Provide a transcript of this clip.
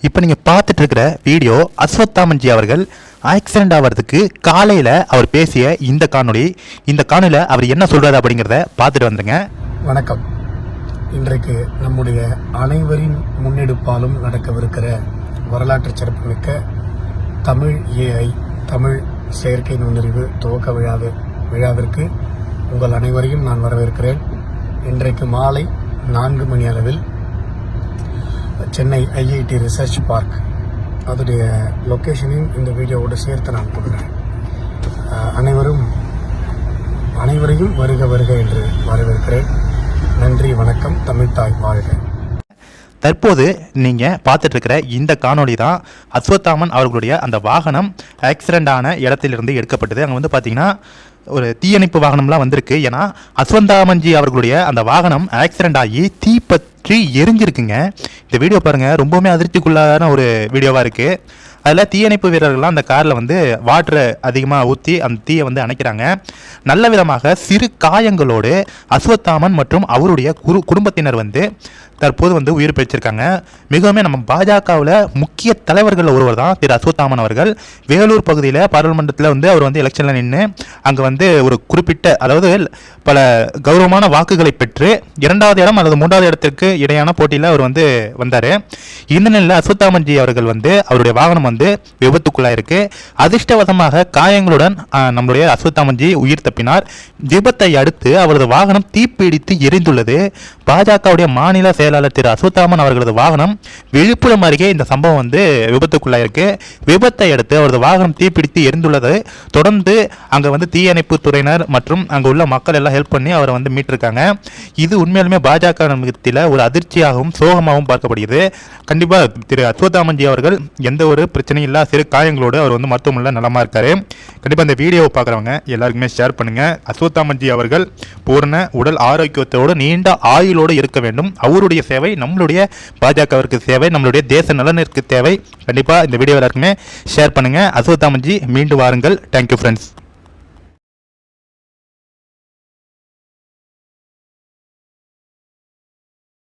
இப்போ நீங்கள் பார்த்துட்டு இருக்கிற வீடியோ அஸ்வத்தாமன்ஜி அவர்கள் ஆக்சிடென்ட் ஆகிறதுக்கு காலையில் அவர் பேசிய இந்த காணொலியில் அவர் என்ன சொல்கிறார் அப்படிங்கிறத பார்த்துட்டு வந்துடுங்க. வணக்கம். இன்றைக்கு நம்முடைய அனைவரின் முன்னெடுப்பாலும் நடக்கவிருக்கிற வரலாற்று சிறப்புமிக்க தமிழ் AI தமிழ் செயற்கை நுண்ணறிவு துவக்க விழாவிற்கு உங்கள் அனைவரையும் நான் வரவேற்கிறேன். இன்றைக்கு மாலை 4 மணி அளவில் சென்னை IIT ரிசர்ச் பார்க் அதோடைய லொக்கேஷனையும் இந்த வீடியோவோடு சேர்த்து நான் கொடுக்குறேன். அனைவரையும் வருக என்று வரவேற்கிறேன். நன்றி, வணக்கம். தமிழ்தாய் வாழ்க. தற்போது நீங்கள் பார்த்துட்டு இருக்கிற இந்த காணொலி தான் அஸ்வத்தாமன் அவர்களுடைய அந்த வாகனம் ஆக்சிடென்ட் ஆன இடத்திலிருந்து எடுக்கப்பட்டது. அங்கே வந்து பார்த்தீங்கன்னா ஒரு தீயணைப்பு வாகனம்லாம் வந்திருக்கு. ஏன்னா அஸ்வத்தாமன்ஜி அவர்களுடைய அந்த வாகனம் ஆக்சிடென்ட் ஆகி தீப்பற்றி எரிஞ்சிருக்குங்க. இந்த வீடியோ பாருங்கள், ரொம்பவுமே அதிர்ச்சிக்குள்ளான ஒரு வீடியோவாக இருக்குது. அதில் தீயணைப்பு வீரர்கள்லாம் அந்த காரில் வந்து வாட்டரை அதிகமாக ஊற்றி அந்த தீயை வந்து அணைக்கிறாங்க. நல்ல விதமாக சிறு காயங்களோடு அஸ்வத்தாமன் மற்றும் அவருடைய குடும்பத்தினர் வந்து தற்போது வந்து உயிர் பிழைச்சிருக்காங்க. மிகவும் நம்ம பாஜகவில் முக்கிய தலைவர்கள் ஒருவர் தான் திரு அஸ்வத்தாமன் அவர்கள். வேலூர் பகுதியில் பாராளுமன்றத்தில் வந்து அவர் வந்து எலெக்ஷனில் நின்று அங்கே வந்து ஒரு குறிப்பிட்ட, அதாவது பல கௌரவமான வாக்குகளை பெற்று 2வது இடம் அல்லது 3வது இடத்திற்கு இடையான போட்டியில் அவர் வந்து வந்தார். இந்த நிலையில் அஸ்வத்தாமன்ஜி அவர்கள் வந்து அவருடைய வாகனம் வந்து விபத்துக்குள்ளாயிருக்கு. அதிர்ஷ்டவசமாக காயங்களுடன் நம்முடைய அஸ்வத்தாமன்ஜி உயிர் தப்பினார். விபத்தை அடுத்து அவரது வாகனம் தீப்பிடித்து எரிந்துள்ளது. பாஜகவுடைய மாநில செயலாளர் திரு அஸ்வத்தாமன் அவர்களது வாகனம் விழுப்புரம் அருகே இந்த சம்பவம் வந்து விபத்துக்குள்ளாயிருக்கு. விபத்தை அடுத்து அவரது வாகனம் தீப்பிடித்து எரிந்துள்ளது. தொடர்ந்து அங்கே வந்து தீயணைப்பு துறையினர் மற்றும் அங்கே உள்ள மக்கள் எல்லாம் ஹெல்ப் பண்ணி அவரை வந்து மீட்டிருக்காங்க. இது உண்மையாலுமே பாஜக மத்தியில் ஒரு அதிர்ச்சியாகவும் சோகமாகவும் பார்க்கப்படுகிறது. கண்டிப்பாக திரு அஸ்வத்தாமன்ஜி அவர்கள் எந்த ஒரு பிரச்சனையும் இல்லை, சிறு காயங்களோடு அவர் வந்து மருத்துவமனையில் நலமாக இருக்காரு. கண்டிப்பாக இந்த வீடியோவை பார்க்குறவங்க எல்லாருக்குமே ஷேர் பண்ணுங்கள். அஸ்வத்தாமன்ஜி அவர்கள் பூர்ண உடல் ஆரோக்கியத்தோடு நீண்ட ஆயுளோடு இருக்க வேண்டும். அவருடைய சேவை நம்மளுடைய பாஜகவிற்கு சேவை, நம்மளுடைய தேச நலனிற்கு தேவை. கண்டிப்பாக இந்த வீடியோ எல்லாருக்குமே ஷேர் பண்ணுங்கள். அஸ்வத்தாமன்ஜி மீண்டு வாருங்கள். Thank you friends.